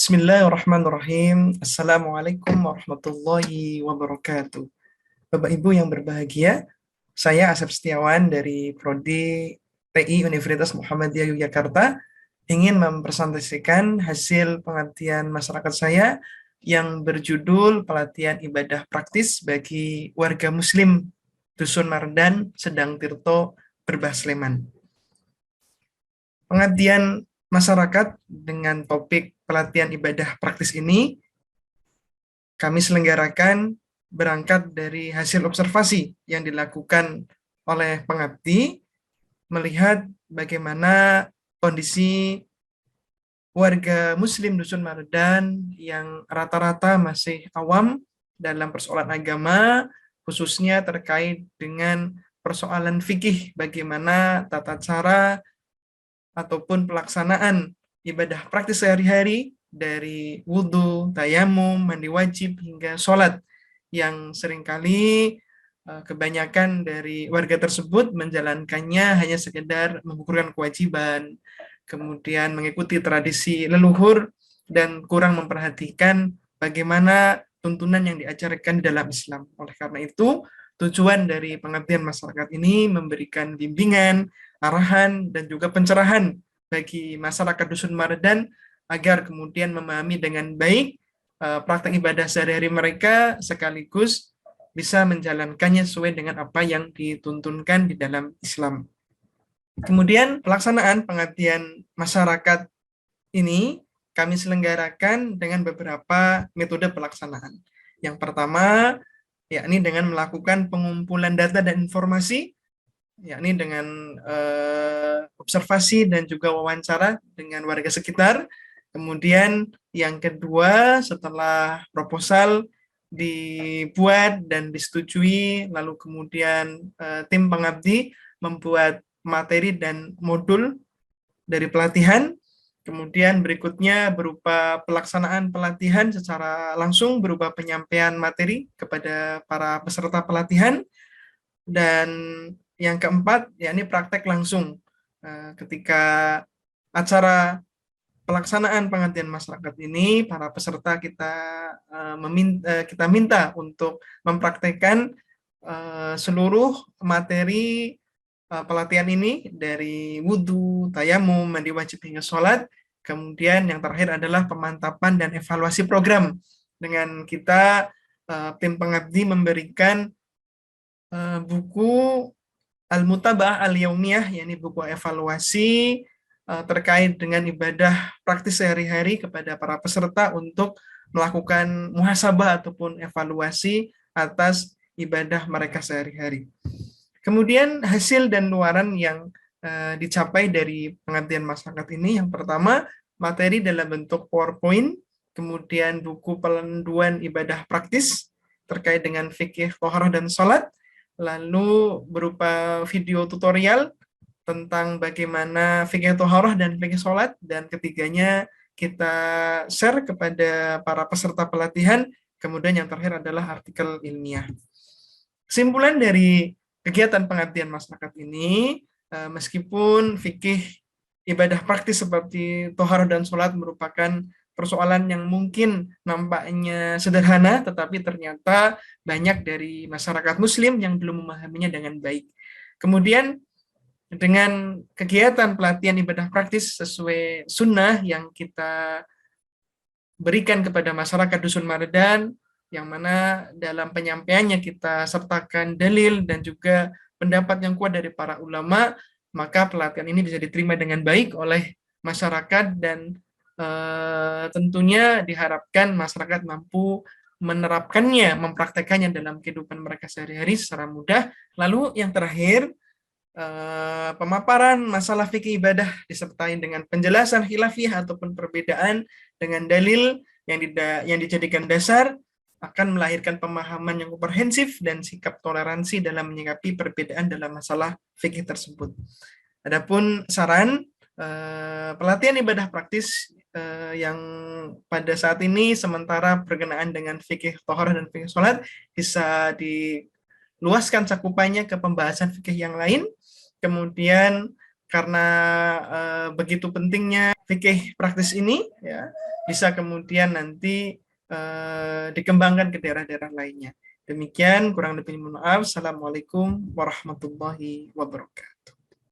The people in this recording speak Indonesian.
Bismillahirrahmanirrahim. Assalamualaikum warahmatullahi wabarakatuh. Bapak Ibu yang berbahagia, saya Asep Setiawan dari Prodi TI Universitas Muhammadiyah Yogyakarta ingin mempresentasikan hasil pengabdian masyarakat saya yang berjudul Pelatihan Ibadah Praktis bagi Warga Muslim Dusun Mardan, Sedang Tirto, Berbah Sleman. Pengabdian masyarakat dengan topik pelatihan ibadah praktis ini kami selenggarakan berangkat dari hasil observasi yang dilakukan oleh pengabdi melihat bagaimana kondisi warga muslim Dusun Mardan yang rata-rata masih awam dalam persoalan agama, khususnya terkait dengan persoalan fikih, bagaimana tata cara ataupun pelaksanaan ibadah praktis sehari-hari dari wudhu, tayamum, mandi wajib, hingga sholat yang seringkali kebanyakan dari warga tersebut menjalankannya hanya sekedar mengukurkan kewajiban, kemudian mengikuti tradisi leluhur, dan kurang memperhatikan bagaimana tuntunan yang diajarkan dalam Islam. Oleh karena itu, tujuan dari pengabdian masyarakat ini memberikan bimbingan, arahan, dan juga pencerahan bagi masyarakat Dusun Mardan agar kemudian memahami dengan baik praktek ibadah sehari-hari mereka, sekaligus bisa menjalankannya sesuai dengan apa yang dituntunkan di dalam Islam. Kemudian pelaksanaan pengabdian masyarakat ini kami selenggarakan dengan beberapa metode pelaksanaan. Yang pertama, yakni dengan melakukan pengumpulan data dan informasi, yakni dengan observasi dan juga wawancara dengan warga sekitar. Kemudian yang kedua, setelah proposal dibuat dan disetujui, lalu kemudian tim pengabdi membuat materi dan modul dari pelatihan. Kemudian berikutnya berupa pelaksanaan pelatihan secara langsung berupa penyampaian materi kepada para peserta pelatihan. Dan yang keempat, yakni praktek langsung ketika acara pelaksanaan pengabdian masyarakat ini, para peserta kita minta untuk mempraktekkan seluruh materi pelatihan ini dari wudhu, tayamum, mandi wajib hingga sholat. Kemudian yang terakhir adalah pemantapan dan evaluasi program. Dengan kita tim pengabdi memberikan buku Al-Mutaba'ah Al-Yaumiyah, yakni buku evaluasi terkait dengan ibadah praktis sehari-hari kepada para peserta untuk melakukan muhasabah ataupun evaluasi atas ibadah mereka sehari-hari. Kemudian hasil dan luaran yang dicapai dari pengabdian masyarakat ini, yang pertama materi dalam bentuk PowerPoint, kemudian buku panduan ibadah praktis terkait dengan fikih, toharah, dan sholat, lalu berupa video tutorial tentang bagaimana fikih toharah dan fikih sholat, dan ketiganya kita share kepada para peserta pelatihan. Kemudian yang terakhir adalah artikel ilmiah. Kesimpulan dari kegiatan pengabdian masyarakat ini, meskipun fikih ibadah praktis seperti toharah dan sholat merupakan persoalan yang mungkin nampaknya sederhana, tetapi ternyata banyak dari masyarakat muslim yang belum memahaminya dengan baik. Kemudian dengan kegiatan pelatihan ibadah praktis sesuai sunnah yang kita berikan kepada masyarakat Dusun Mardan, yang mana dalam penyampaiannya kita sertakan dalil dan juga pendapat yang kuat dari para ulama, maka pelatihan ini bisa diterima dengan baik oleh masyarakat, dan tentunya diharapkan masyarakat mampu menerapkannya, mempraktekannya dalam kehidupan mereka sehari-hari secara mudah. Lalu yang terakhir, pemaparan masalah fikih ibadah disertai dengan penjelasan khilafiyah ataupun perbedaan dengan dalil yang dijadikan dasar akan melahirkan pemahaman yang komprehensif dan sikap toleransi dalam menyikapi perbedaan dalam masalah fikih tersebut. Adapun saran pelatihan ibadah praktis yang pada saat ini sementara berkenaan dengan fikih toharah dan fikih sholat bisa diluaskan cakupannya ke pembahasan fikih yang lain. Kemudian karena begitu pentingnya fikih praktis ini, ya, bisa kemudian nanti dikembangkan ke daerah-daerah lainnya. Demikian, kurang lebih mohon maaf. Assalamualaikum warahmatullahi wabarakatuh.